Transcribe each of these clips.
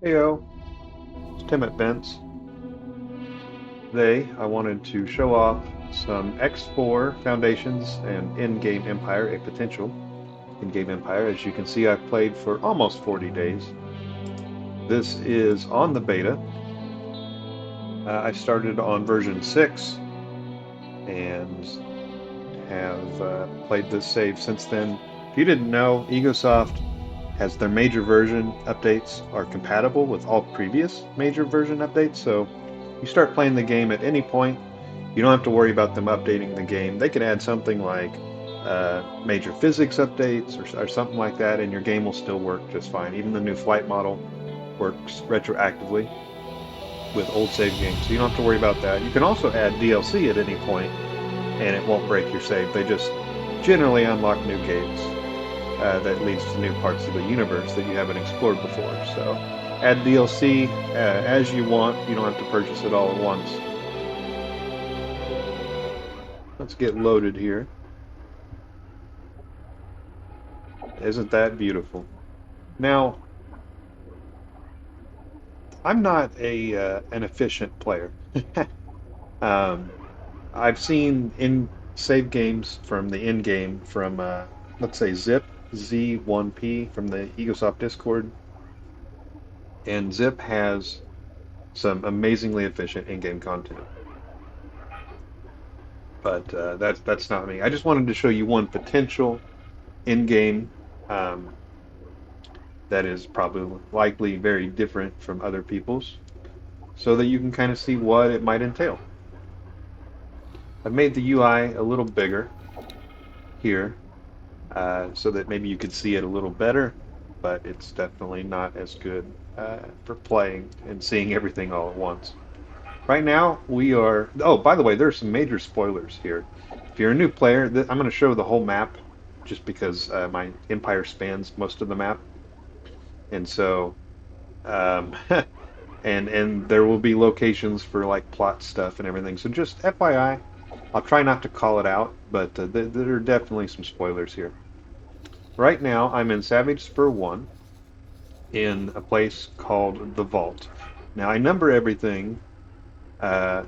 Heyo, it's Tim at Bent's. Today I wanted to show off some X4 foundations and in-game empire, a potential in-game empire. As you can see, I've played for almost 40 days. This is on the beta. I started on version 6 and have played this save since then. If you didn't know, Egosoft has their major version updates are compatible with all previous major version updates, so you start playing the game at any point. You don't have to worry about them updating the game. They can add something like major physics updates or something like that, and your game will still work just fine. Even the new flight model works retroactively with old save games, so you don't have to worry about that. You can also add DLC at any point, and it won't break your save. They just generally unlock new gates that leads to new parts of the universe that you haven't explored before. So add DLC as you want. You don't have to purchase it all at once. Let's get loaded here. Isn't that beautiful? Now, I'm not a an efficient player. um, I've seen in save games from the in game from let's say Zip Z1P from the Egosoft Discord, and Zip has some amazingly efficient in-game content. But that's not me. I just wanted to show you one potential in-game um, that is probably likely very different from other people's, so that you can kind of see what it might entail. I've made the UI a little bigger here, so that maybe you could see it a little better, but it's definitely not as good for playing and seeing everything all at once. Right now, we are. Oh, by the way, there's some major spoilers here. If you're a new player, I'm going to show the whole map just because my empire spans most of the map, and so um, and there will be locations for like plot stuff and everything. So just FYI, I'll try not to call it out, but there are definitely some spoilers here. Right now, I'm in Savage Spur 1 in a place called the Vault. Now, I number everything uh,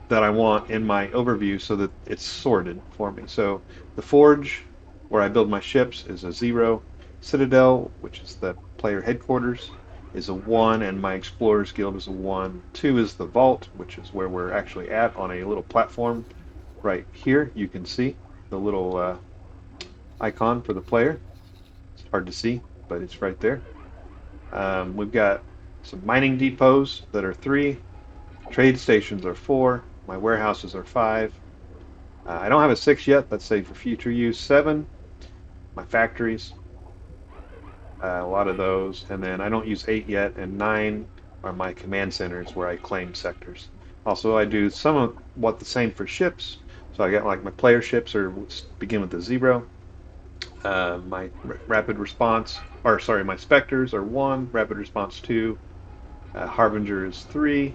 that I want in my overview so that it's sorted for me. So the Forge, where I build my ships, is a 0. Citadel, which is the player headquarters, is a 1, and my Explorers Guild is a 1. 2 is the Vault, which is where we're actually at on a little platform right here. You can see the little icon for the player. It's hard to see, but it's right there. We've got some mining depots that are 3. Trade stations are 4. My warehouses are 5. I don't have a 6 yet. Let's say for future use. 7. My factories, a lot of those. And then I don't use 8 yet. And 9 are my command centers where I claim sectors. Also, I do some of what the same for ships. So I got like my player ships are begin with a 0. My rapid response, or sorry, my specters are 1. Rapid response 2. Harbinger is 3.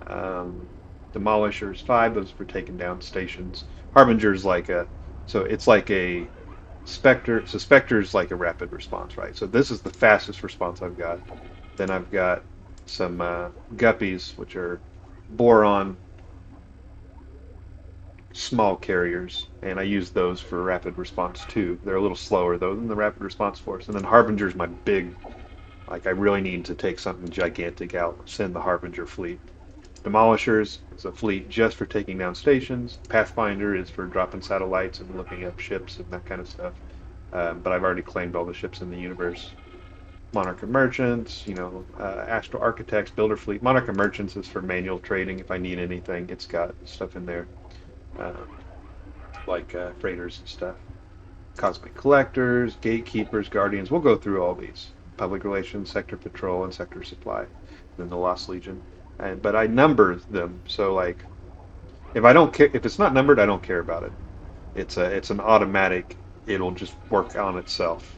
Um, Demolisher is 5. Those for taking down stations. Harbinger is like a, so it's like a Spectre. So Spectre is like a rapid response, right? So this is the fastest response I've got. Then I've got some Guppies, which are boron small carriers, and I use those for rapid response too. They're a little slower though than the rapid response force. And then Harbinger's my big, like I really need to take something gigantic out. Send the Harbinger fleet. Demolishers is a fleet just for taking down stations. Pathfinder is for dropping satellites and looking up ships and that kind of stuff. But I've already claimed all the ships in the universe. Monarch of Merchants, Astral Architects, Builder Fleet. Monarch of Merchants is for manual trading if I need anything. It's got stuff in there uh, like freighters and stuff. Cosmic Collectors, Gatekeepers, Guardians. We'll go through all these. Public Relations, Sector Patrol, and Sector Supply. Then the Lost Legion. But I number them, so like if I don't care, if it's not numbered, I don't care about it. It's an automatic. It'll just work on itself,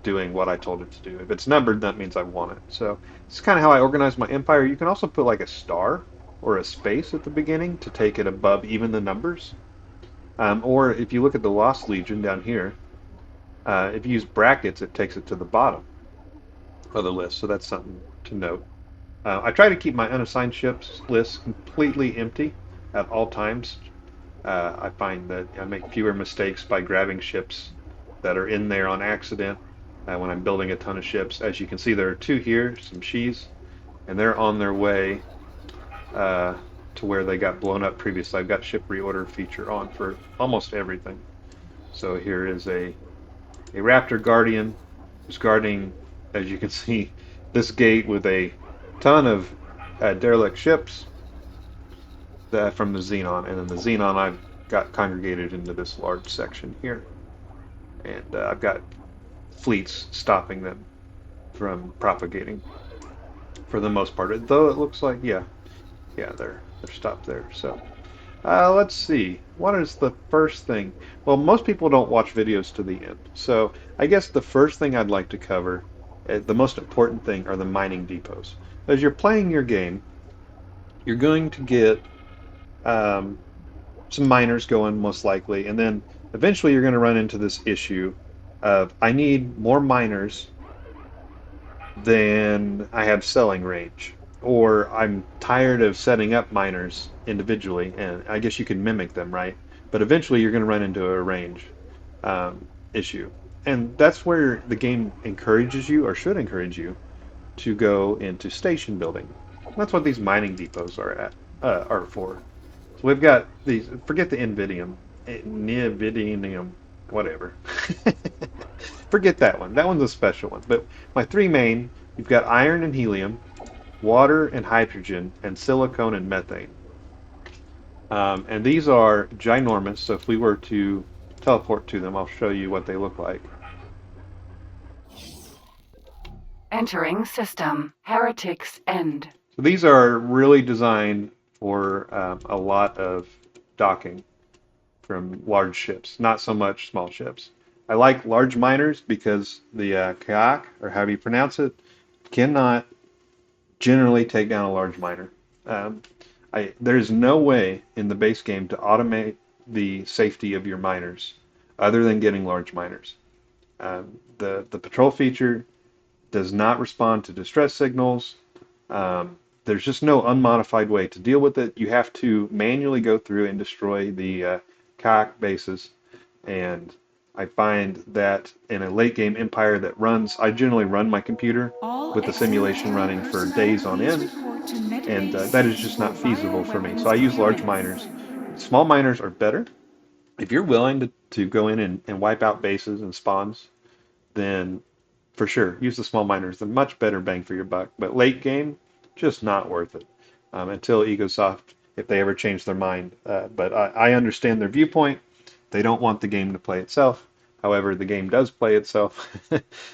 doing what I told it to do. If it's numbered, that means I want it. So it's kind of how I organize my empire. You can also put like a star or a space at the beginning to take it above even the numbers. Or if you look at the Lost Legion down here, if you use brackets, it takes it to the bottom. of the list, so that's something to note. I try to keep my unassigned ships list completely empty at all times. I find that I make fewer mistakes by grabbing ships that are in there on accident when I'm building a ton of ships. As you can see, there are two here, some she's, and they're on their way uh, to where they got blown up previously. I've got ship reorder feature on for almost everything. So here is a Raptor Guardian who's guarding, as you can see, this gate with a ton of derelict ships from the Xenon. And then the Xenon I've got congregated into this large section here. And I've got fleets stopping them from propagating for the most part. Though it looks like, yeah, they're stopped there. So let's see. What is the first thing? Well, most people don't watch videos to the end. So I guess the first thing I'd like to cover, the most important thing, are the mining depots. As you're playing your game, you're going to get um, some miners going most likely, and then eventually you're going to run into this issue of I need more miners than I have selling range. Or I'm tired of setting up miners individually, and I guess you can mimic them, right? But eventually you're going to run into a range issue. And that's where the game encourages you, or should encourage you, to go into station building. That's what these mining depots are for. So we've got these, forget the nvidium, whatever. Forget that one. That one's a special one. But my three main, you've got iron and helium, water and hydrogen, and silicone and methane. And these are ginormous, so if we were to teleport to them, I'll show you what they look like. Entering system. Heretics end. So these are really designed for a lot of docking from large ships, not so much small ships. I like large miners because the kayak, or however you pronounce it, cannot generally take down a large miner. Um, there's no way in the base game to automate the safety of your miners other than getting large miners. The patrol feature does not respond to distress signals. There's just no unmodified way to deal with it. You have to manually go through and destroy the kayak bases. And I find that in a late game Empire that runs, I generally run my computer with the simulation running for days on end, and that is just not feasible for me. So I use large miners. Small miners are better. If you're willing to go in and wipe out bases and spawns, then for sure, use the small miners. They're much better bang for your buck. But late game, just not worth it until Egosoft, if they ever change their mind. But I understand their viewpoint. They don't want the game to play itself. However, the game does play itself.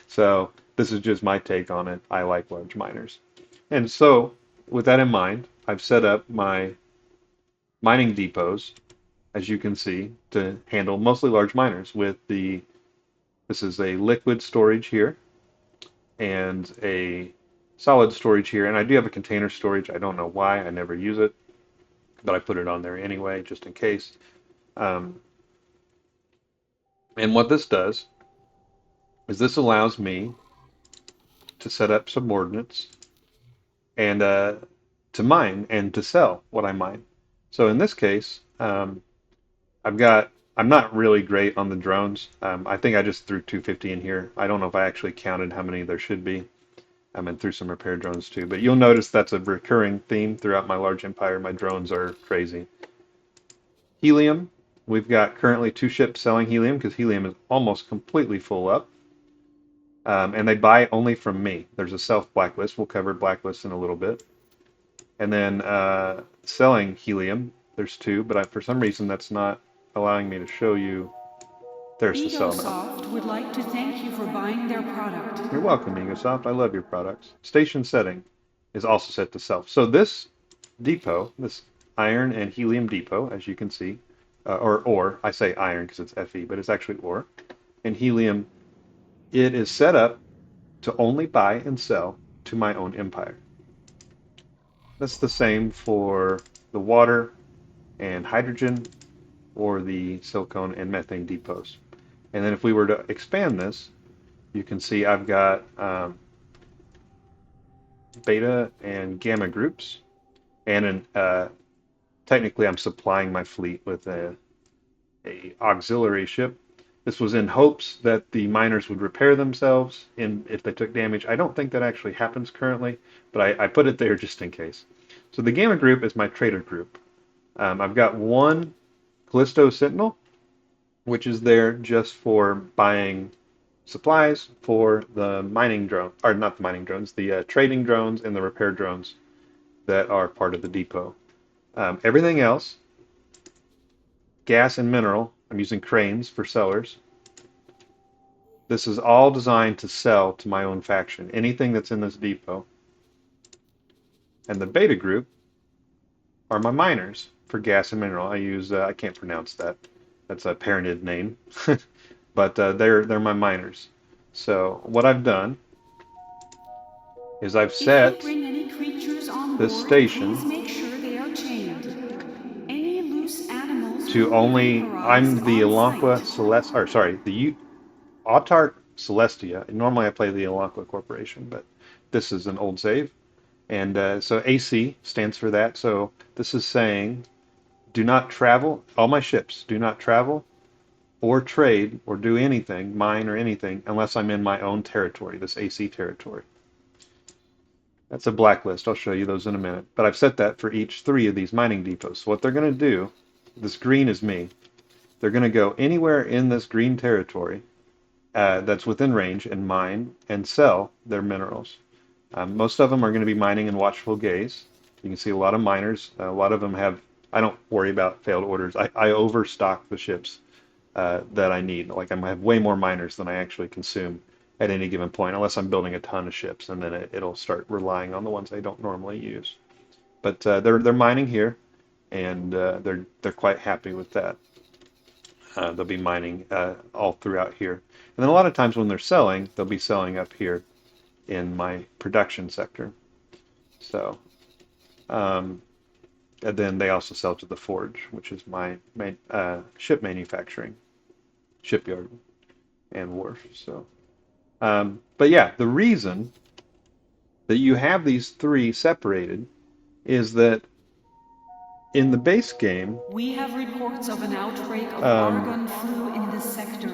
So this is just my take on it. I like large miners. And so, with that in mind, I've set up my mining depots, as you can see, to handle mostly large miners with this is a liquid storage here and a solid storage here. And I do have a container storage. I don't know why. I never use it, but I put it on there anyway, just in case. Um, and what this does is this allows me to set up subordinates and to mine and to sell what I mine. So in this case, I'm not really great on the drones. I think I just threw 250 in here. I don't know if I actually counted how many there should be. And threw some repair drones too. But you'll notice that's a recurring theme throughout my large empire. My drones are crazy. Helium. We've got currently two ships selling helium because helium is almost completely full up. And they buy only from me. There's a self blacklist. We'll cover blacklist in a little bit. And then selling helium, there's two, but for some reason that's not allowing me to show you. There's the sell now. Egosoft would like to thank you for buying their product. You're welcome, Egosoft. I love your products. Station setting is also set to self. So this depot, this iron and helium depot, as you can see, or ore, I say iron because it's Fe, but it's actually ore, and helium, it is set up to only buy and sell to my own empire. That's the same for the water and hydrogen or the silicone and methane depots. And then if we were to expand this, you can see I've got beta and gamma groups, and technically I'm supplying my fleet with a auxiliary ship. This was in hopes that the miners would repair themselves if they took damage. I don't think that actually happens currently, but I put it there just in case. So the Gamma group is my trader group. I've got one Callisto Sentinel, which is there just for buying supplies for the mining drone, or not the mining drones, the trading drones and the repair drones that are part of the depot. Everything else, gas and mineral, I'm using cranes for sellers. This is all designed to sell to my own faction. Anything that's in this depot. And the beta group are my miners for gas and mineral. I use I can't pronounce that. That's a parented name, but they're my miners. So what I've done is I've If you set bring any creatures on this board, please station make sure they are chained. Any loose animals to will be only. vaporized I'm the on Elanqua sight. Celest, or sorry, the Autarch Celestia. Normally I play the Elanqua Corporation, but this is an old save. And so AC stands for that. So this is saying do not travel, all my ships do not travel or trade or do anything, mine or anything, unless I'm in my own territory, this AC territory. That's a blacklist. I'll show you those in a minute. But I've set that for each three of these mining depots. So what they're going to do, this green is me. They're going to go anywhere in this green territory that's within range and mine and sell their minerals. Most of them are going to be mining in watchful gaze. You can see a lot of miners. A lot of them have. I don't worry about failed orders. I overstock the ships that I need. Like I have way more miners than I actually consume at any given point, unless I'm building a ton of ships, and then it'll start relying on the ones I don't normally use. But they're mining here, and they're quite happy with that. They'll be mining all throughout here, and then a lot of times when they're selling, they'll be selling up here in my production sector. So, um, and then they also sell to the forge, which is my ship manufacturing shipyard and wharf. So, but yeah, the reason that you have these three separated is that in the base game, We have reports of an outbreak of um, argon flu in this sector.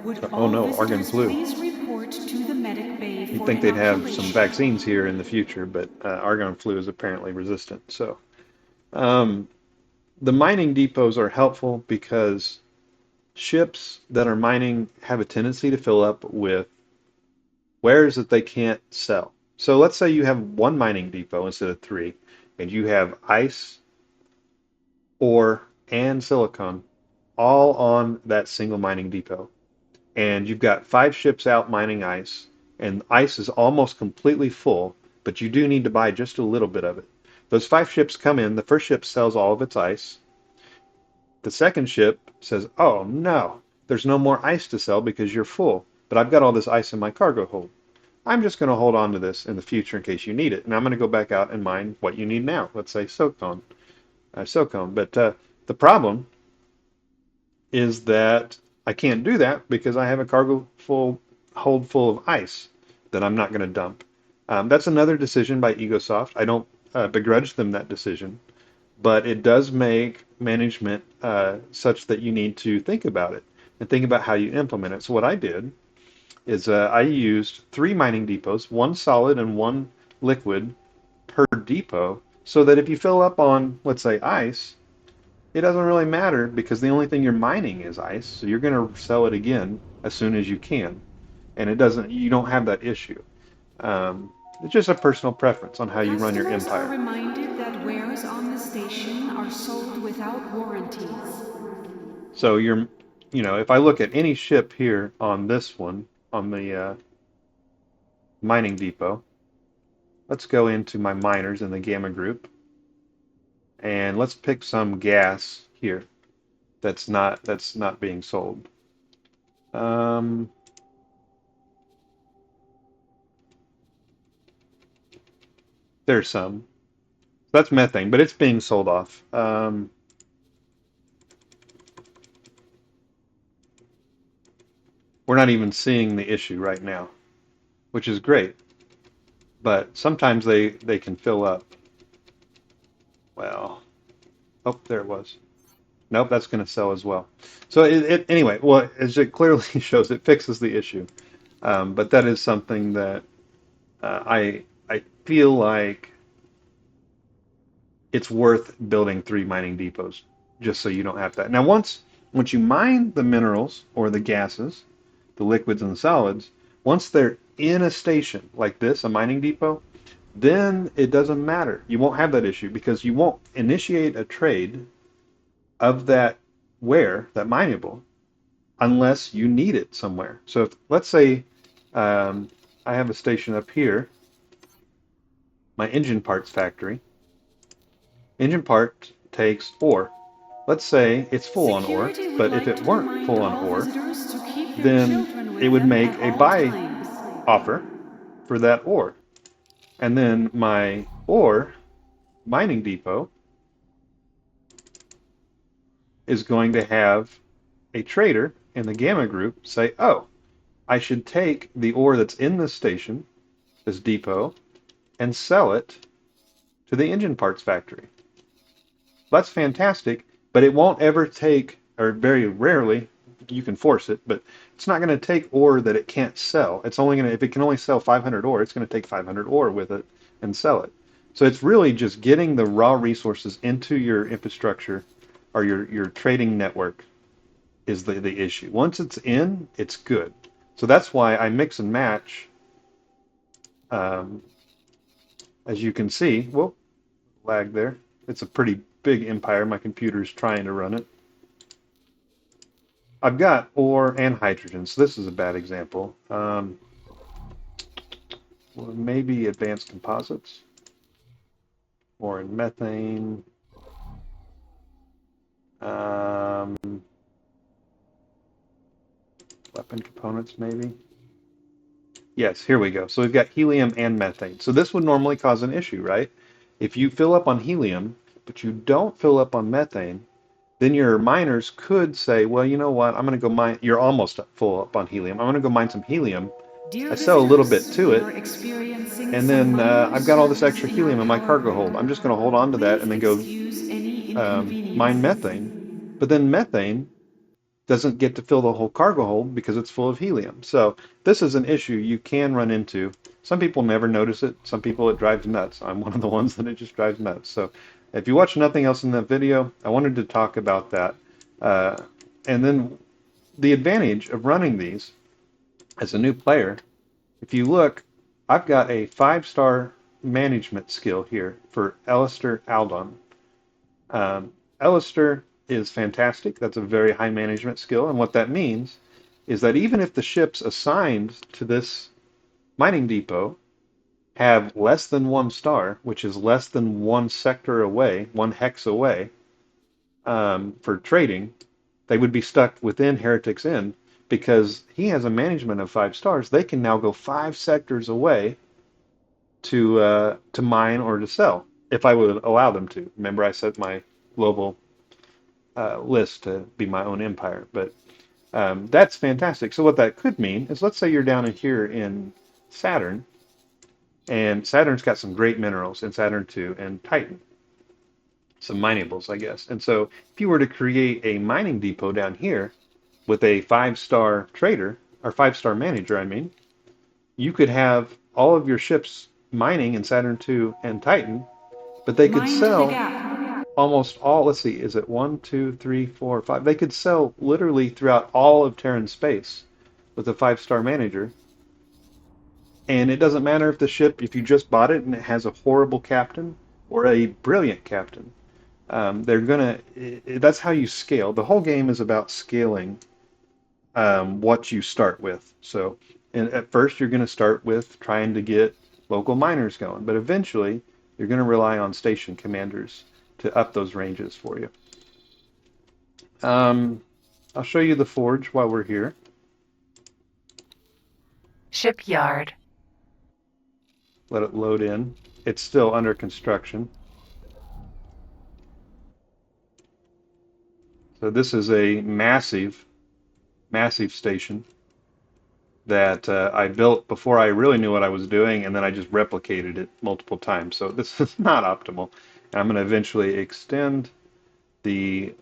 Would oh all no, argon visitors flu. please report to the medic bay You'd for think they'd have some inoculation? vaccines here in the future, but argon flu is apparently resistant. So, um, the mining depots are helpful because ships that are mining have a tendency to fill up with wares that they can't sell. So let's say you have one mining depot instead of three, and you have ice, ore, and silicon all on that single mining depot. And you've got five ships out mining ice, and ice is almost completely full, but you do need to buy just a little bit of it. Those five ships come in, the first ship sells all of its ice. The second ship says, oh no, there's no more ice to sell because you're full, but I've got all this ice in my cargo hold. I'm just going to hold on to this in the future in case you need it, and I'm going to go back out and mine what you need now. Let's say silicone. But the problem is that I can't do that because I have a cargo full hold full of ice that I'm not going to dump. That's another decision by EgoSoft. I don't begrudge them that decision, but it does make management such that you need to think about it and think about how you implement it. So what I did is I used three mining depots, one solid and one liquid per depot, so that if you fill up on, let's say, ice, it doesn't really matter because the only thing you're mining is ice, so you're going to sell it again as soon as you can, and you don't have that issue. It's just a personal preference on how you run your Customers are empire. reminded that wares on the station are sold without warranties. So if I look at any ship here on this one, on the mining depot, let's go into my miners in the gamma group, and let's pick some gas here that's not being sold. Um, there's some. That's methane, but it's being sold off. We're not even seeing the issue right now, which is great. but sometimes they can fill up. Well, oh, there it was. Nope, that's going to sell as well. So anyway, well, as it clearly shows, it fixes the issue. But that is something that I feel like it's worth building 3 mining depots just so you don't have that. Now, once you mine the minerals or the gases, the liquids and the solids, once they're in a station like this, a mining depot, then it doesn't matter. You won't have that issue because you won't initiate a trade of that that mineable, unless you need it somewhere. So if, let's say I have a station up here, my engine parts factory. Engine part takes ore. Let's say it's full on ore, Security would but if like it to weren't remind full on all ore, visitors to keep their then children it with would them make at a all buy times. offer for that ore. And then my ore mining depot is going to have a trader in the Gamma group say, oh, I should take the ore that's in this station, this depot, and sell it to the engine parts factory. That's fantastic, but it won't ever take, or very rarely, you can force it, but it's not going to take ore that it can't sell. It's only going to, if it can only sell 500 ore, it's going to take 500 ore with it and sell it. So it's really just getting the raw resources into your infrastructure or your trading network is the issue. Once it's in, it's good. So that's why I mix and match. Um, as you can see, whoa, lag there. It's a pretty big empire. My computer's trying to run it. I've got ore and hydrogen, so this is a bad example. Well, maybe advanced composites, or in methane. Um, weapon components, maybe. Yes, here we go. So we've got helium and methane. So this would normally cause an issue, right? If you fill up on helium, but you don't fill up on methane, then your miners could say, well, you know what? I'm going to go mine. You're almost full up on helium. I'm going to go mine some helium. Dear I sell a little bit visitors, to we it, are experiencing and some then minor I've got all this surges extra in our helium in my power cargo grid. hold. I'm just going to hold on to that Please and then go excuse any mine inconveniences. methane. But then methane doesn't get to fill the whole cargo hold because it's full of helium. So this is an issue you can run into. Some people never notice it. Some people it drives nuts. I'm one of the ones that it just drives nuts. So if you watch nothing else in that video, I wanted to talk about that. Uh, and then the advantage of running these as a new player, if you look, I've got a 5-star management skill here for Alistair Aldon. Alistair is fantastic. That's a very high management skill. And what that means is that even if the ships assigned to this mining depot have less than 1 star, which is less than 1 sector away, 1 hex away, for trading, they would be stuck within Heretic's End because he has a management of 5 stars. They can now go 5 sectors away to mine or to sell if I would allow them to. Remember, I set my global list to be my own empire, but that's fantastic. So what that could mean is, let's say you're down in here in Saturn, and Saturn's got some great minerals in Saturn 2 and Titan, some minables, I guess. And so if you were to create a mining depot down here with a 5-star trader, or 5-star manager, I mean, you could have all of your ships mining in Saturn 2 and Titan, but they could Mind the sell gap. almost all. Let's see, is it one, two, three, four, five? They could sell literally throughout all of Terran space with a 5-star manager. And it doesn't matter if the ship, if you just bought it and it has a horrible captain or a brilliant captain. They're gonna. That's how you scale. The whole game is about scaling what you start with. So, and at first, you're going to start with trying to get local miners going, but eventually, you're going to rely on station commanders to up those ranges for you. Um, I'll show you the forge while we're here. Shipyard. Let it load in. It's still under construction. So this is a massive, massive station. that I built before I really knew what I was doing, and then I just replicated it multiple times. So this is not optimal. And I'm going to eventually extend the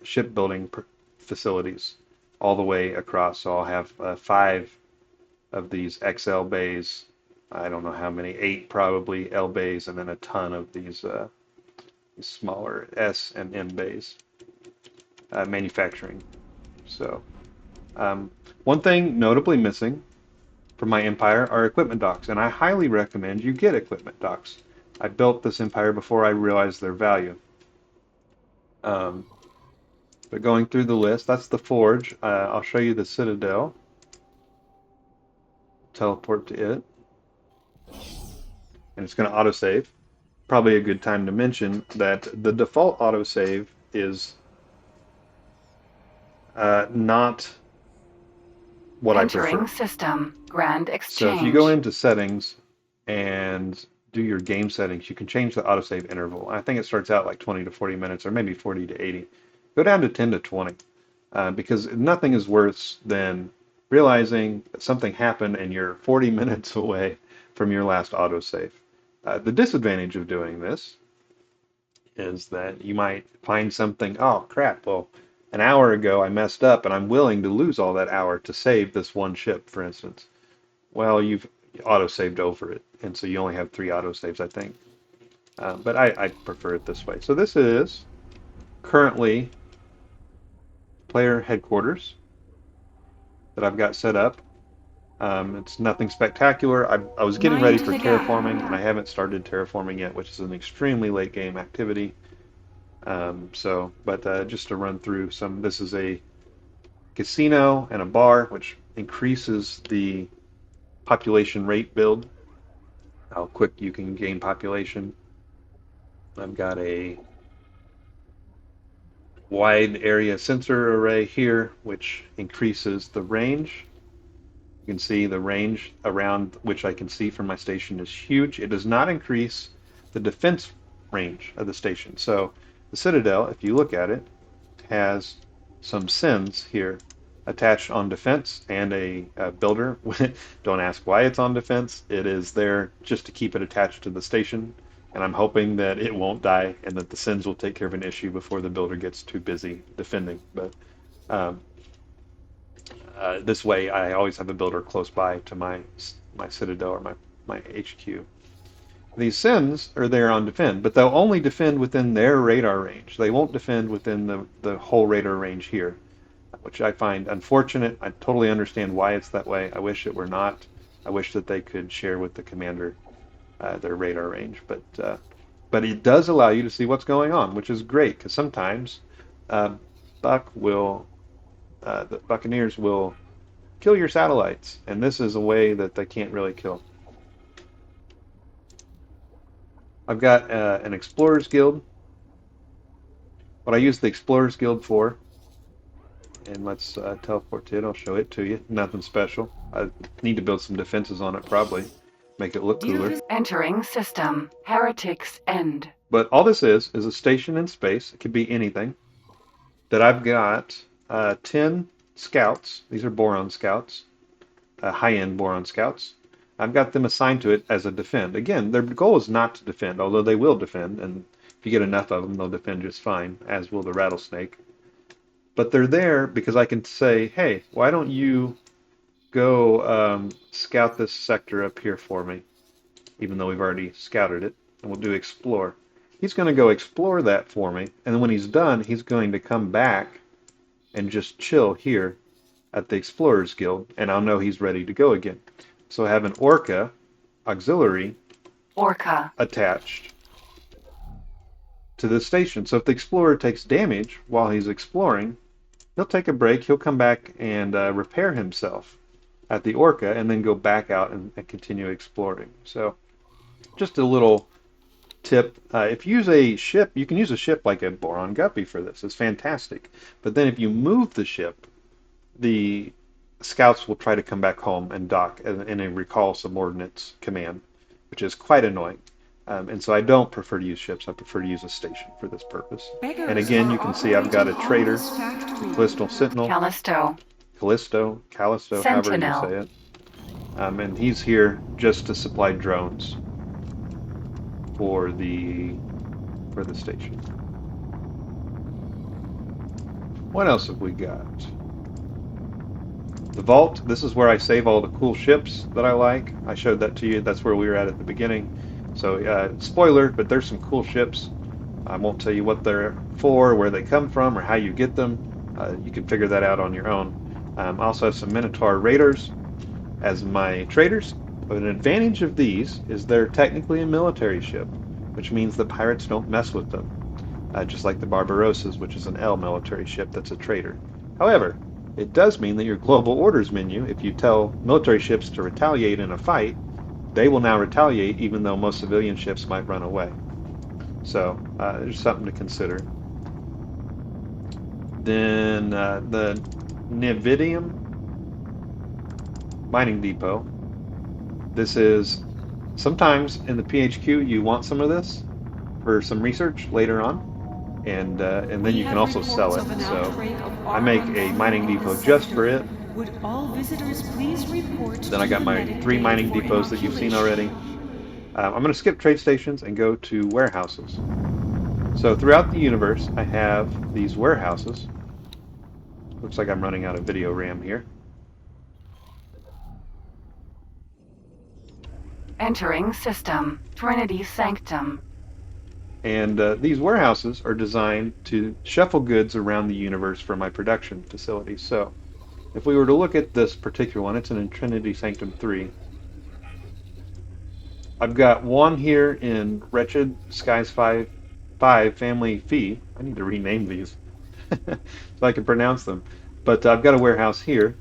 shipbuilding facilities all the way across. So I'll have five of these XL bays. I don't know how many, eight probably L bays, and then a ton of these smaller S and M bays manufacturing. So one thing notably missing from my empire are equipment docks, and I highly recommend you get equipment docks. I built this empire before I realized their value. Um, but going through the list, that's the forge. I'll show you the citadel. Teleport to it, and it's going to autosave. Probably a good time to mention that the default autosave is not what I Entering prefer. system. Grand So if you go exchange. into settings and do your game settings, you can change the autosave interval. I think it starts out like 20 to 40 minutes or maybe 40 to 80. Go down to 10 to 20 because nothing is worse than realizing that something happened and you're 40 minutes away from your last autosave. The disadvantage of doing this is that you might find something, oh crap, well, an hour ago I messed up and I'm willing to lose all that hour to save this one ship, for instance. Well, you've auto-saved over it, and so you only have three auto-saves, I think. But I prefer it this way. So this is currently player headquarters that I've got set up. It's nothing spectacular. I was getting ready Mind for the gap. terraforming, and I haven't started terraforming yet, which is an extremely late game activity. But just to run through some, this is a casino and a bar, which increases the population rate build, how quick you can gain population. I've got a wide area sensor array here, which increases the range. You can see the range around which I can see from my station is huge. It does not increase the defense range of the station. So the Citadel, if you look at it, has some sins here attached on defense and a builder. Don't ask why it's on defense. It is there just to keep it attached to the station. And I'm hoping that it won't die and that the sins will take care of an issue before the builder gets too busy defending. But um, this way, I always have a builder close by to my citadel or my HQ. These sins are there on defend, but they'll only defend within their radar range. They won't defend within the whole radar range here, which I find unfortunate. I totally understand why it's that way. I wish it were not. I wish that they could share with the commander their radar range, but it does allow you to see what's going on, which is great because sometimes uh, the Buccaneers will kill your satellites, and this is a way that they can't really kill. I've got an Explorers Guild. What I use the Explorers Guild for, and let's teleport to it. I'll show it to you. Nothing special. I need to build some defenses on it, probably. Make it look cooler. Entering system. Heretics end. But all this is a station in space. It could be anything. That I've got 10 scouts. These are boron scouts, high-end boron scouts. I've got them assigned to it as a defend. Again, their goal is not to defend, although they will defend, and if you get enough of them, they'll defend just fine, as will the rattlesnake. But they're there because I can say, hey, why don't you go scout this sector up here for me, even though we've already scouted it, and we'll do explore. He's going to go explore that for me, and then when he's done, he's going to come back and just chill here at the Explorers Guild, and I'll know he's ready to go again. So I have an Orca auxiliary Orca. attached to the station. So if the Explorer takes damage while he's exploring, he'll take a break, he'll come back and repair himself at the Orca, and then go back out and continue exploring. So just a little tip. If you use a ship, you can use a ship like a Boron Guppy for this. It's fantastic. But then if you move the ship, the scouts will try to come back home and dock in a recall subordinates command, which is quite annoying. And so I don't prefer to use ships. I prefer to use a station for this purpose. And Beggars again, for you can see I've got a operating on trader, this factory. Callisto Sentinel, Callisto. Callisto, however you say Sentinel. it. And he's here just to supply drones for the station. What else have we got? The vault, this is where I save all the cool ships that I like. I showed that to you. That's where we were at the beginning. So, spoiler, but there's some cool ships. I won't tell you what they're for, where they come from, or how you get them. You can figure that out on your own. I also have some Minotaur Raiders as my traders. But an advantage of these is they're technically a military ship, which means the pirates don't mess with them, just like the Barbarossas, which is an L military ship that's a trader. However, it does mean that your global orders menu, if you tell military ships to retaliate in a fight, they will now retaliate even though most civilian ships might run away. So there's something to consider. Then the nvidium mining depot. This is sometimes in the PHQ you want some of this for some research later on, and then We you can have also reports sell it. of an So outbreak of I make argon a fuel mining in the depot just for sector. it. Would all visitors please report Then I to got the my medic 3 bay mining for depots that you've seen inoculation? already. I'm going to skip trade stations and go to warehouses. So throughout the universe, I have these warehouses. Looks like I'm running out of video RAM here. Entering system. Trinity Sanctum. And these warehouses are designed to shuffle goods around the universe for my production facilities. So if we were to look at this particular one, it's in Trinity Sanctum 3. I've got one here in Wretched Skies 5 Family Fee. I need to rename these so I can pronounce them. But I've got a warehouse here,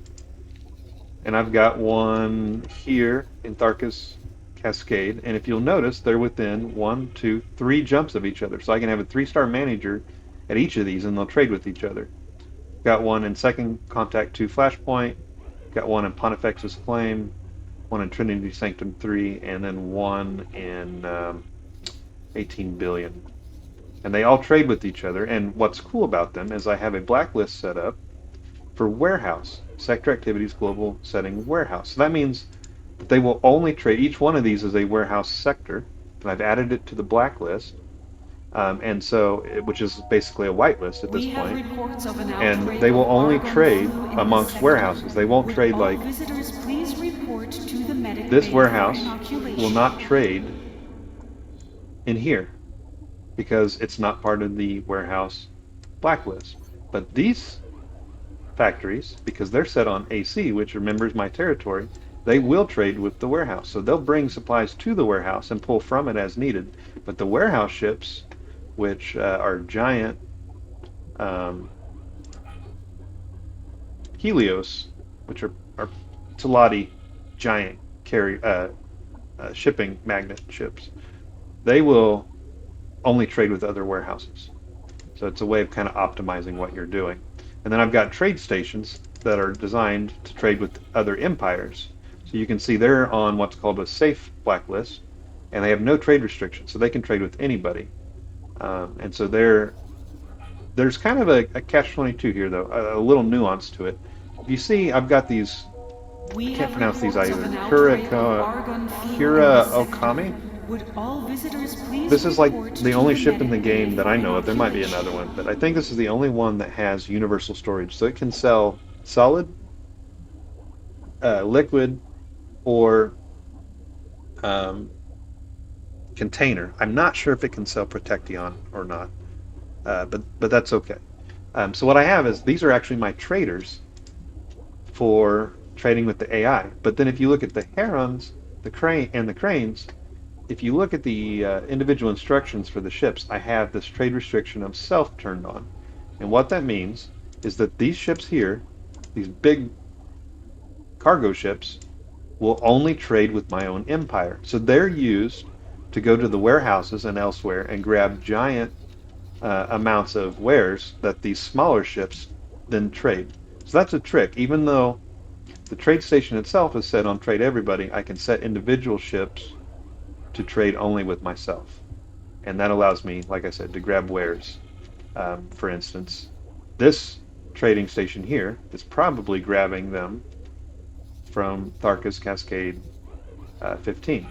and I've got one here in Tharkus Cascade. And if you'll notice, they're within 1, 2, 3 jumps of each other. So I can have a 3-star manager at each of these, and they'll trade with each other. Got one in Second Contact 2 Flashpoint, got one in Pontifex's Flame, one in Trinity Sanctum 3, and then one in 18 billion. And they all trade with each other. And what's cool about them is I have a blacklist set up for warehouse, sector activities, global setting warehouse. So that means that they will only trade, each one of these is a warehouse sector, and I've added it to the blacklist. And so, which is basically a whitelist at this We have point, reports of an and outbreak they of will only argon trade flu in the amongst sector. warehouses. They won't Would trade all like visitors please report to the medic this bay for warehouse will inoculation? not trade in here because it's not part of the warehouse blacklist. But these factories, because they're set on AC, which remembers my territory, they will trade with the warehouse. So they'll bring supplies to the warehouse and pull from it as needed. But the warehouse ships, which are giant um, Helios, which are Talati giant shipping magnet ships, they will only trade with other warehouses. So it's a way of kind of optimizing what you're doing. And then I've got trade stations that are designed to trade with other empires. So you can see they're on what's called a safe blacklist, and they have no trade restrictions, so they can trade with anybody. And so there's kind of a catch-22 here, though, a little nuance to it. If you see, I've got these, I We can't have pronounce these reports of either, an outbreak of argon flu in the Kura sector. Okami. Would all visitors please This is like report the to only the ship in medic the bay game that for I know of. There might be inoculation? another one, but I think this is the only one that has universal storage. So it can sell solid, liquid, or um, container. I'm not sure if it can sell Protection or not, but that's okay. So what I have is these are actually my traders for trading with the AI. But then if you look at the herons, the crane, and the cranes, if you look at the individual instructions for the ships, I have this trade restriction of self turned on. And what that means is that these ships here, these big cargo ships, will only trade with my own empire. So they're used to go to the warehouses and elsewhere and grab giant amounts of wares that these smaller ships then trade. So that's a trick. Even though the trade station itself is set on trade everybody, I can set individual ships to trade only with myself. And that allows me, like I said, to grab wares. For instance, this trading station here is probably grabbing them from Tharka's Cascade 15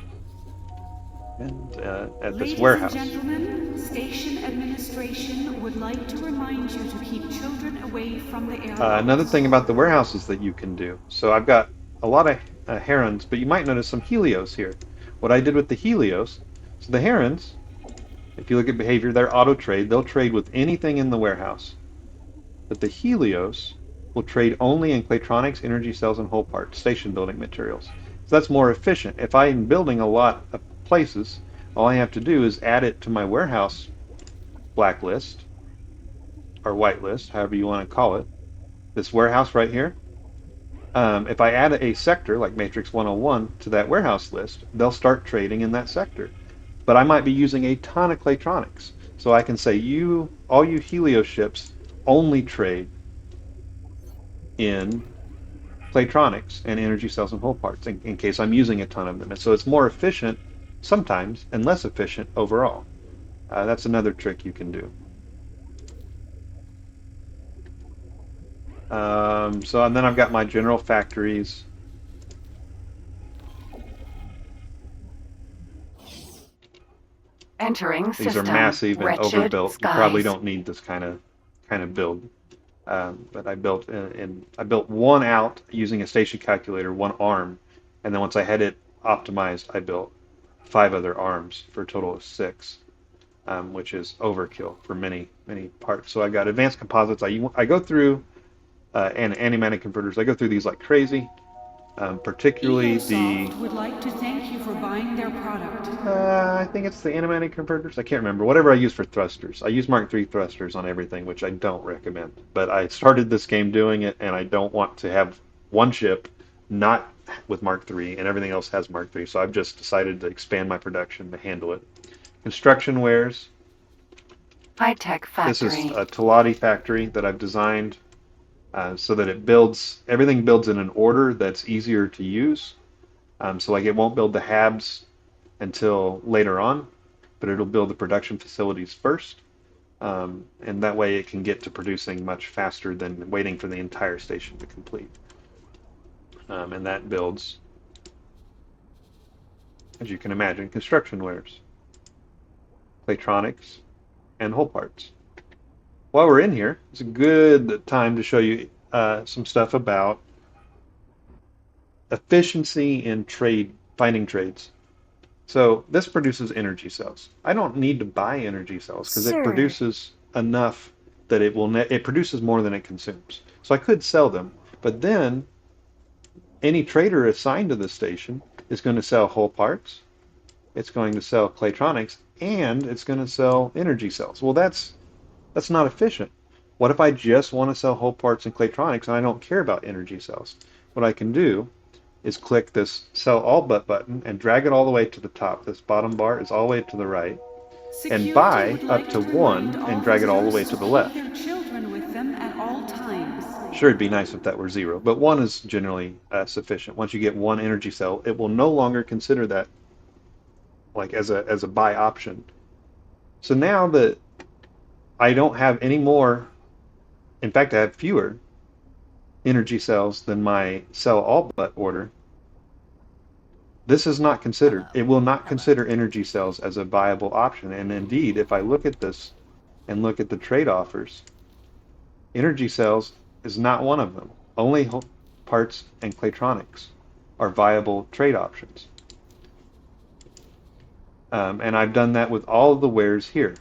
and at this Ladies and warehouse. gentlemen, station administration would like to remind you to keep children away from the airlocks. Another thing about the warehouses that you can do. So I've got a lot of herons, but you might notice some Helios here. What I did with the Helios, so the herons, if you look at behavior, they're auto trade. They'll trade with anything in the warehouse. But the Helios will trade only in Claytronics, energy cells, and whole parts, station building materials. So that's more efficient. If I'm building a lot of places, all I have to do is add it to my warehouse blacklist, or whitelist, however you want to call it. This warehouse right here. If I add a sector like Matrix 101 to that warehouse list, they'll start trading in that sector. But I might be using a ton of Claytronics. So I can say, all you Helios ships only trade in Claytronics and energy cells and whole parts in case I'm using a ton of them. And so it's more efficient sometimes and less efficient overall. That's another trick you can do. And then I've got my general factories. Entering These system. are massive and Wretched overbuilt. You skies. probably don't need this kind of build. But I built one out using a station calculator, one arm, and then once I had it optimized, I built 5 other arms for a total of 6, which is overkill for many parts. So I got advanced composites. I go through and animatic converters. I go through these like crazy. Particularly Ecosoft would like to thank you for buying their product. I think it's the animatic converters. I can't remember. Whatever I use for thrusters. I use Mark III thrusters on everything, which I don't recommend. But I started this game doing it, and I don't want to have one ship not with Mark III, and everything else has Mark III. So I've just decided to expand my production to handle it. Construction wares. High-tech This is factory. a Telati factory that I've designed so that everything builds in an order that's easier to use. So like it won't build the habs until later on, but it'll build the production facilities first. And that way it can get to producing much faster than waiting for the entire station to complete. And that builds, as you can imagine, construction wares, Claytronics, and whole parts. While we're in here, it's a good time to show you some stuff about efficiency in finding trades. So this produces energy cells. I don't need to buy energy cells because it produces enough that it produces more than it consumes. So I could sell them, but then any trader assigned to this station is going to sell whole parts, it's going to sell Claytronics, and it's going to sell energy cells. Well, that's not efficient. What if I just want to sell whole parts and Claytronics and I don't care about energy cells? What I can do is click this Sell All But button and drag it all the way to the top. This bottom bar is all the way to the right. Security And buy would up like to remind 1 and drag it all the way visitors to the keep left. their children with them at all times. Sure, it'd be nice if that were 0, but 1 is generally sufficient. Once you get 1 energy cell, it will no longer consider that like as a buy option. So now that I don't have any more, in fact, I have fewer energy cells than my Sell All But order. This is not considered. It will not consider energy cells as a viable option. And indeed, if I look at this and look at the trade offers, energy cells is not one of them. Only parts and Claytronics are viable trade options. And I've done that with all of the wares here.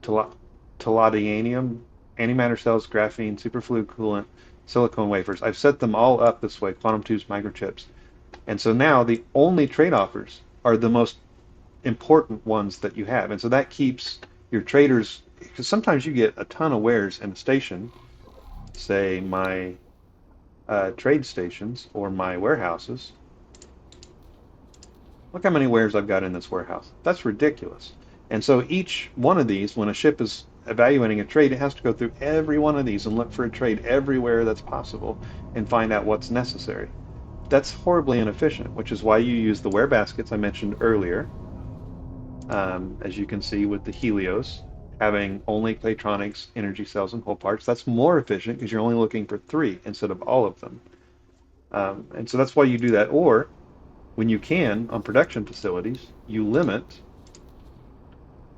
Tellurium, antimatter cells, graphene, superfluid coolant, silicone wafers. I've set them all up this way, quantum tubes, microchips. And so now the only trade offers are the most important ones that you have. And so that keeps your traders, because sometimes you get a ton of wares in a station, say my trade stations or my warehouses. Look how many wares I've got in this warehouse. That's ridiculous. And so each one of these, when a ship is evaluating a trade, it has to go through every one of these and look for a trade everywhere that's possible and find out what's necessary. That's horribly inefficient, which is why you use the ware baskets I mentioned earlier, as you can see with the Helios. having only Claytronics energy cells and whole parts. That's more efficient because you're only looking for 3 instead of all of them. And so that's why you do that. Or when you can, on production facilities, you limit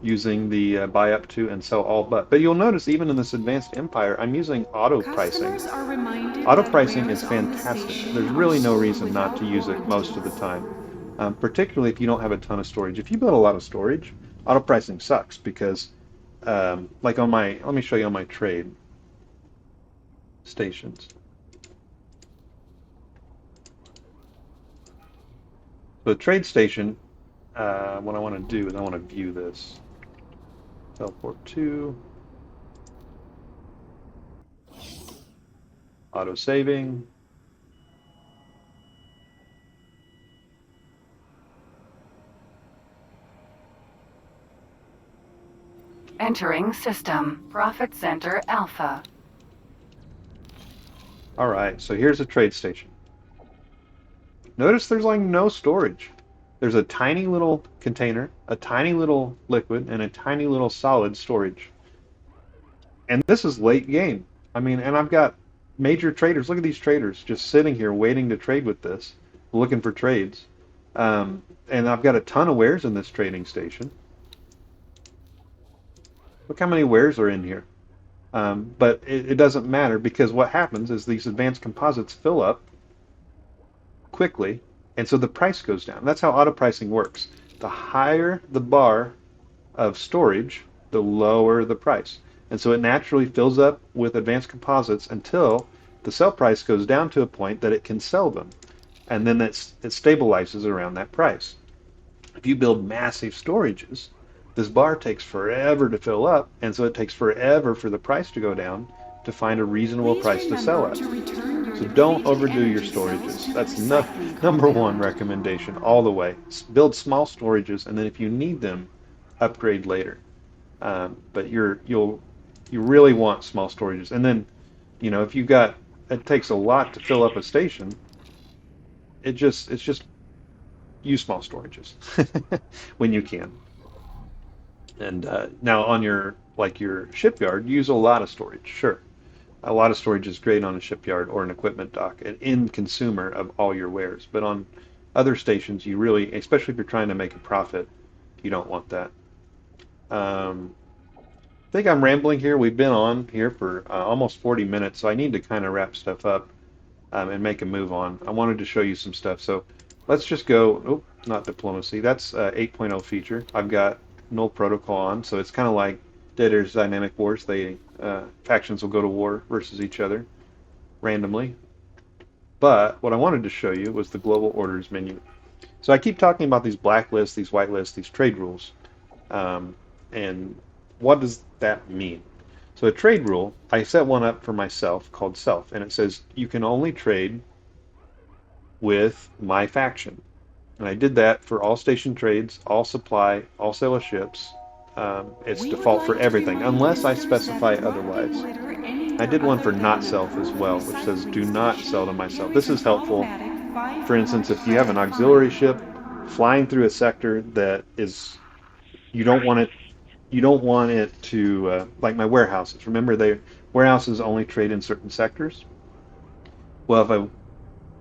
using the buy up to and sell all but. But you'll notice even in this advanced empire, I'm using auto pricing. Customers are reminded Auto that pricing is wares on the fantastic. There's station are really no sold reason not without to use it most of the warranty. time, particularly if you don't have a ton of storage. If you build a lot of storage, auto pricing sucks because, like on my, let me show you on my trade stations. So the trade station, what I want to do is I want to view this. Teleport to, auto saving. Entering system. Profit Center Alpha. All right, so here's a trade station. Notice there's like no storage. There's a tiny little container, a tiny little liquid, and a tiny little solid storage. And this is late game. I mean, and I've got major traders. Look at these traders just sitting here waiting to trade with this, looking for trades. And I've got a ton of wares in this trading station. Look how many wares are in here. But it doesn't matter because what happens is these advanced composites fill up quickly, and so the price goes down. That's how auto pricing works. The higher the bar of storage, the lower the price. And so it naturally fills up with advanced composites until the sell price goes down to a point that it can sell them. And then it stabilizes around that price. If you build massive storages, this bar takes forever to fill up, and so it takes forever for the price to go down to find a reasonable Please price to sell remember at. to return your So don't depleted overdo your energy cells storages. to the That's recycling number one compound. recommendation all the way. Build small storages, and then if you need them, upgrade later. But you really want small storages. And then, if you got it takes a lot to fill up a station. It's just use small storages when you can. And now on your shipyard, use a lot of storage. Sure, a lot of storage is great on a shipyard or an equipment dock, an end consumer of all your wares. But on other stations, you really, especially if you're trying to make a profit, you don't want that. I think I'm rambling here. We've been on here for almost 40 minutes, so I need to kind of wrap stuff up and make a move on. I wanted to show you some stuff. So let's just go. Oh, not diplomacy. That's 8.0 feature. I've got null protocol on, so it's kind of like Dead Air's Dynamic Wars. Factions will go to war versus each other randomly. But what I wanted to show you was the global orders menu. So I keep talking about these black lists, these white lists, these trade rules. And what does that mean? So a trade rule, I set one up for myself called self, and it says you can only trade with my faction. And I did that for all station trades, all supply, all sale of ships. It's We would default for like to everything, remind unless I listeners that specify dropping otherwise. litter I anywhere did one for other not than the self as current well, which says do recycling not sell to station myself. This carries is an helpful. automatic For 500 instance, if you have an credit auxiliary fine. ship flying through a sector that is you don't want it to like my warehouses. Remember, warehouses only trade in certain sectors. Well, if a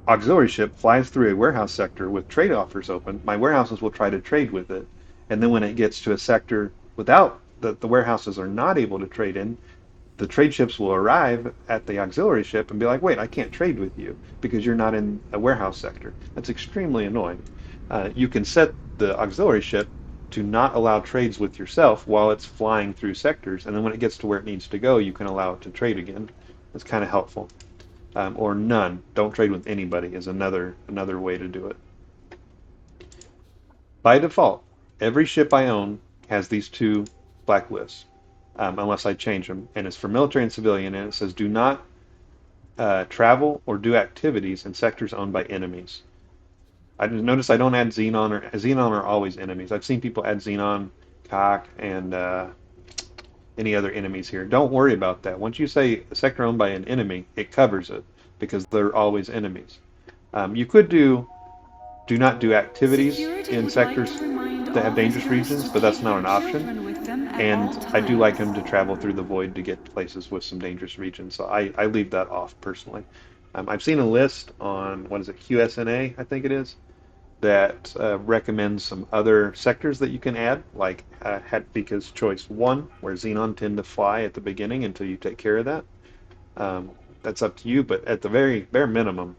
auxiliary ship flies through a warehouse sector with trade offers open, my warehouses will try to trade with it. And then when it gets to a sector without the warehouses are not able to trade in, the trade ships will arrive at the auxiliary ship and be like, wait, I can't trade with you because you're not in a warehouse sector. That's extremely annoying. You can set the auxiliary ship to not allow trades with yourself while it's flying through sectors, and then when it gets to where it needs to go, you can allow it to trade again. That's kind of helpful. Or none. Don't trade with anybody is another way to do it. By default, every ship I own has these two blacklists, unless I change them, and it's for military and civilian, and it says do not travel or do activities in sectors owned by enemies. I just notice I don't add Xenon, or Xenon are always enemies. I've seen people add Xenon, Cock, and any other enemies here. Don't worry about that. Once you say a sector owned by an enemy, it covers it because they're always enemies. You could do not do activities Security in would like to sectors remind that have all dangerous visitors regions, to but that's take not their an option. children with them all And I do like times. him to travel through the void to get to places with some dangerous regions, so I leave that off personally. I've seen a list on, what is it, QSNA, I think it is, that recommends some other sectors that you can add, like Hatvika's Choice 1, where Xenon tend to fly at the beginning until you take care of that. Um, that's up to you, but at the very bare minimum,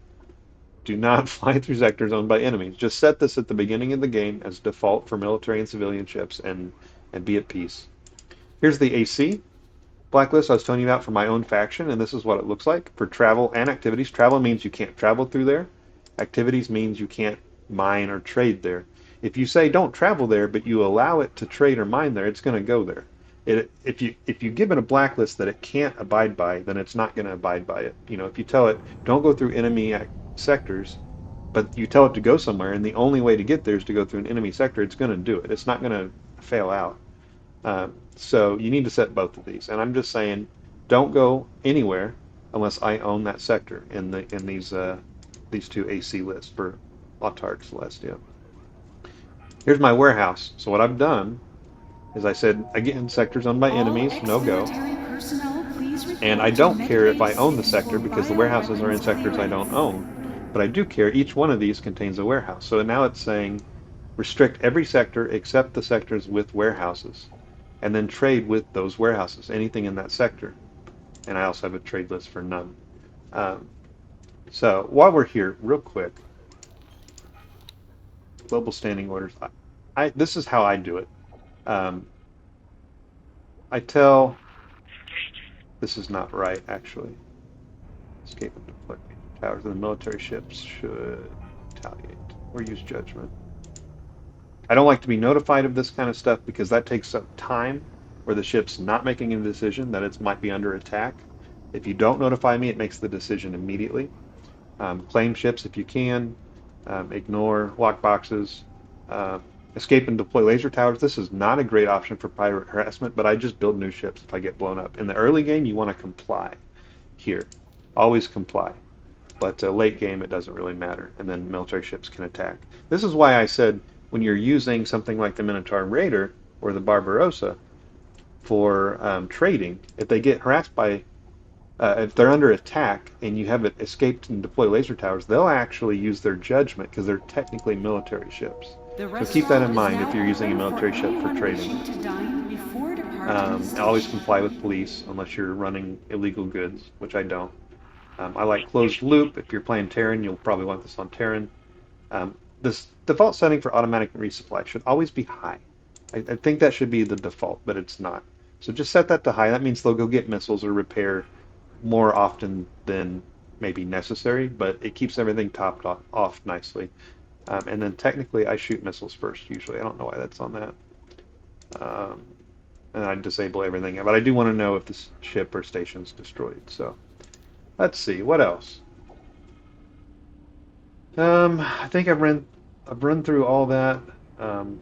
do not fly through sectors owned by enemies. Just set this at the beginning of the game as default for military and civilian ships and be at peace. Here's the AC blacklist I was telling you about for my own faction, and this is what it looks like for travel and activities. Travel means you can't travel through there. Activities means you can't mine or trade there. If you say don't travel there, but you allow it to trade or mine there, it's going to go there. If you give it a blacklist that it can't abide by, then it's not going to abide by it. You know, if you tell it don't go through enemy sectors, but you tell it to go somewhere, and the only way to get there is to go through an enemy sector, it's going to do it. It's not going to fail out. So you need to set both of these. And I'm just saying, don't go anywhere unless I own that sector in these two AC lists for Autarch Celestia. Here's my warehouse. So what I've done is I said again, sectors owned by All enemies, no go. ex-military personnel, please And I report to don't care if Medbay I own the 6 sector for because the warehouses are in bioweapons sectors I don't clearance. own. But I do care each one of these contains a warehouse. So now it's saying restrict every sector except the sectors with warehouses, and then trade with those warehouses, anything in that sector. And I also have a trade list for none. Um, so while we're here, real quick, global standing orders. This is how I do it. Um, I tell this is not right actually. Escape and deploy towers of the military ships should retaliate or use judgment. I don't like to be notified of this kind of stuff because that takes up time where the ship's not making a decision that it might be under attack. If you don't notify me, it makes the decision immediately. Claim ships if you can. Ignore lockboxes. Uh, escape and deploy laser towers. This is not a great option for pirate harassment, but I just build new ships if I get blown up. In the early game, you want to comply here. Always comply. But late game, it doesn't really matter, and then military ships can attack. This is why I said when you're using something like the Minotaur Raider or the Barbarossa for trading, if they get harassed by, if they're under attack and you have it escaped and deploy laser towers, they'll actually use their judgment because they're technically military ships. The So keep that in restaurant is mind if now you're using a open for military ship for anyone trading. wishing to dine before departing the Always station. comply with police unless you're running illegal goods, which I don't. I like closed loop. If you're playing Terran, you'll probably want this on Terran. This default setting for automatic resupply should always be high. I think that should be the default, but it's not. So just set that to high. That means they'll go get missiles or repair more often than maybe necessary, but it keeps everything topped off nicely. And then technically, I shoot missiles first usually. I don't know why that's on that. Um, and I disable everything, but I do want to know if this ship or station's destroyed. So let's see what else. I think I've run through all that. Um,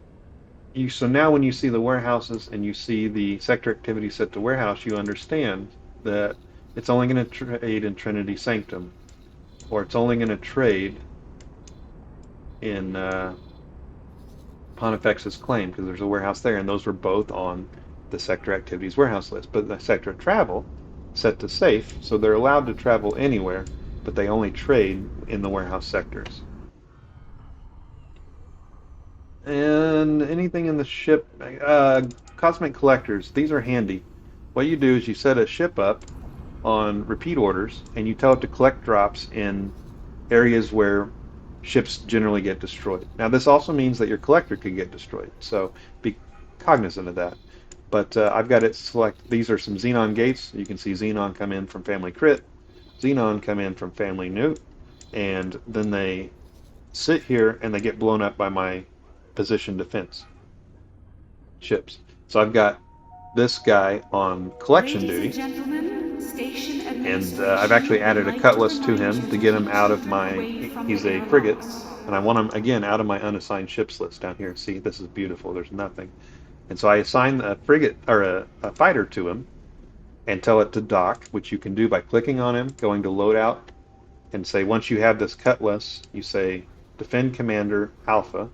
so now when you see the warehouses and you see the sector activity set to warehouse, you understand that it's only going to trade in Trinity Sanctum, or it's only going to trade in Pontifex's Claim because there's a warehouse there, and those were both on the sector activities warehouse list. But the sector travel set to safe, so they're allowed to travel anywhere, but they only trade in the warehouse sectors. And anything in the ship, cosmic collectors, these are handy. What you do is you set a ship up on repeat orders and you tell it to collect drops in areas where ships generally get destroyed. Now, this also means that your collector could get destroyed, so be cognizant of that. But I've got it select, these are some Xenon gates. You can see Xenon come in from Family Crit, Xenon come in from Family Newt, and then they sit here and they get blown up by my position defense ships. So I've got this guy on collection Ladies and duty, gentlemen, station and I've actually administration would added a like to cutlass to remind you him to to get him keep out of children my, away from he's the a frigate, airlocks. and I want him again out of my unassigned ships list down here. See, this is beautiful, there's nothing. And so I assign a frigate, or a fighter to him, and tell it to dock, which you can do by clicking on him, going to loadout, and say once you have this cutlass, you say defend commander alpha.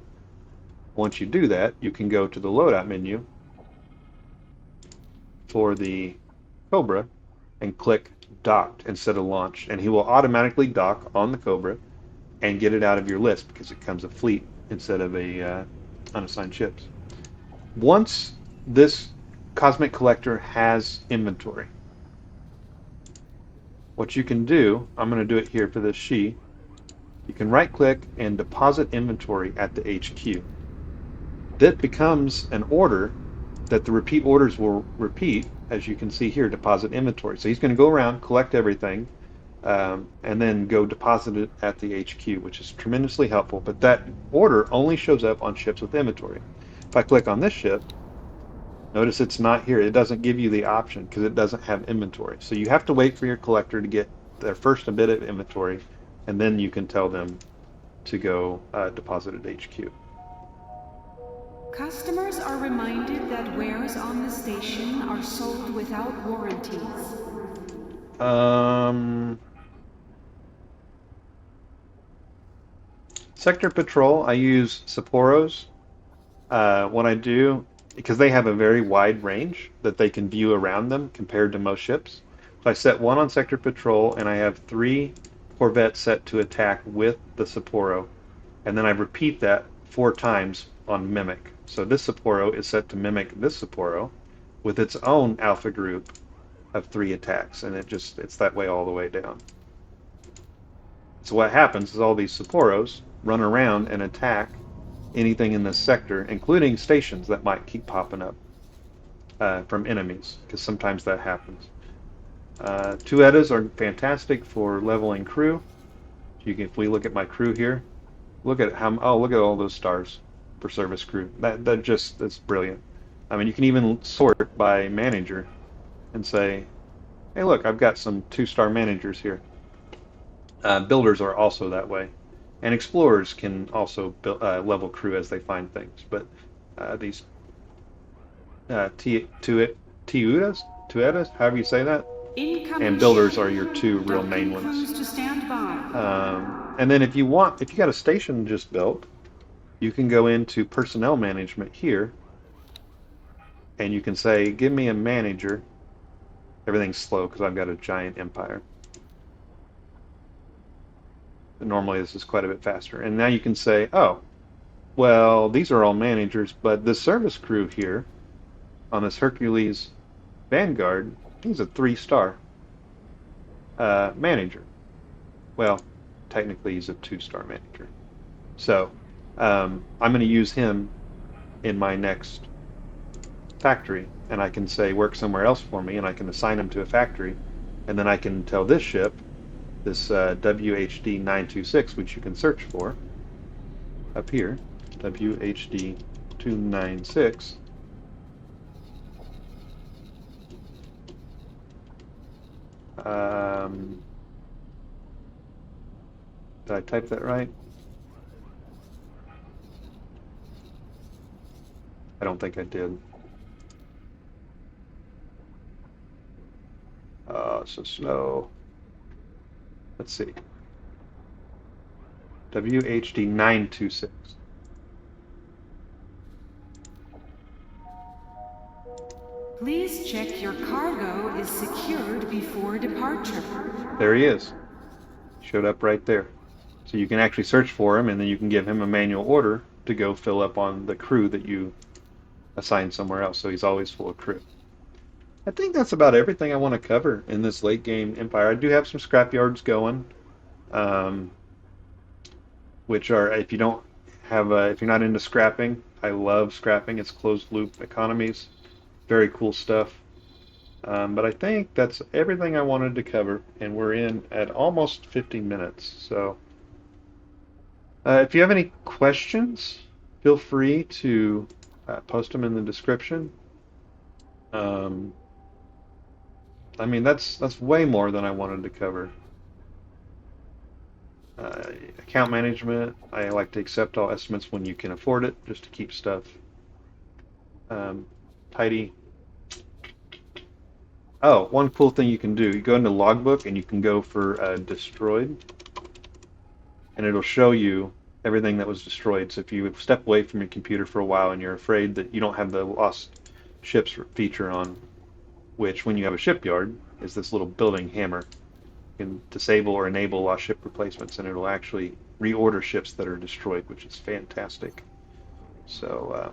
Once you do that, you can go to the loadout menu for the Cobra and click docked instead of launched, and he will automatically dock on the Cobra and get it out of your list because it comes a fleet instead of a unassigned ships. Once this Cosmic Collector has inventory, what you can do, I'm going to do it here for this She, you can right click and deposit inventory at the HQ. That becomes an order that the repeat orders will repeat, as you can see here, deposit inventory. So he's going to go around, collect everything, and then go deposit it at the HQ, which is tremendously helpful. But that order only shows up on ships with inventory. If I click on this ship, notice it's not here. It doesn't give you the option because it doesn't have inventory. So you have to wait for your collector to get their first bit of inventory, and then you can tell them to go deposit at HQ. Customers are reminded that wares on the station are sold without warranties. Sector Patrol, I use Sapporos. What I do, because they have a very wide range that they can view around them compared to most ships. So I set one on Sector Patrol, and I have 3 Corvettes set to attack with the Sapporo. And then I repeat that 4 times on Mimic. So this Sapporo is set to mimic this Sapporo with its own alpha group of 3 attacks, and it's that way all the way down. So what happens is all these Sapporos run around and attack anything in this sector, including stations that might keep popping up from enemies, because sometimes that happens. Tuetas are fantastic for leveling crew. If we look at my crew here, look at look at all those stars for service crew. That's brilliant. I mean, you can even sort by manager and say, hey, look, I've got some 2-star managers here. Builders are also that way, and explorers can also level crew as they find things. But these tuetas, however you say that, and builders are your 2 real main ones. And then if you got a station just built, you can go into personnel management here, and you can say, give me a manager. Everything's slow because I've got a giant empire. But normally this is quite a bit faster. And now you can say, oh, well, these are all managers, but the service crew here on this Hercules Vanguard, he's a 3-star manager. Well, technically he's a 2-star manager. So I'm going to use him in my next factory, and I can say work somewhere else for me, and I can assign him to a factory, and then I can tell this ship, this WHD 926, which you can search for up here, WHD 296. Did I type that right? I don't think I did. So slow. Let's see. WHD 926. Please check your cargo is secured before departure. There he is. Showed up right there. So you can actually search for him, and then you can give him a manual order to go fill up on the crew that you assign somewhere else. So he's always full of crew. I think that's about everything I want to cover in this late game Empire. I do have some scrapyards going, which are, if you're not into scrapping, I love scrapping. It's closed loop economies, very cool stuff. But I think that's everything I wanted to cover, and we're in at almost 15 minutes. So if you have any questions, feel free to post them in the description. I mean, that's way more than I wanted to cover. Account management, I like to accept all estimates when you can afford it, just to keep stuff tidy. Oh, one cool thing you can do, you go into logbook and you can go for destroyed, and it'll show you everything that was destroyed. So if you step away from your computer for a while and you're afraid that you don't have the lost ships feature on, which when you have a shipyard is this little building hammer. You can disable or enable lost ship replacements, and it'll actually reorder ships that are destroyed, which is fantastic. So,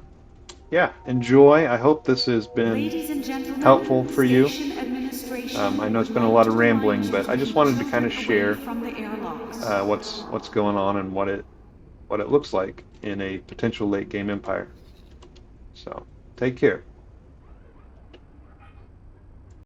yeah, enjoy. I hope this has been Ladies and gentlemen, helpful for you. station administration I know it's would been a like lot to of remind rambling, you but I to just keep wanted to kind children of away share from the airlocks. what's going on and what it looks like in a potential late game empire. So, take care.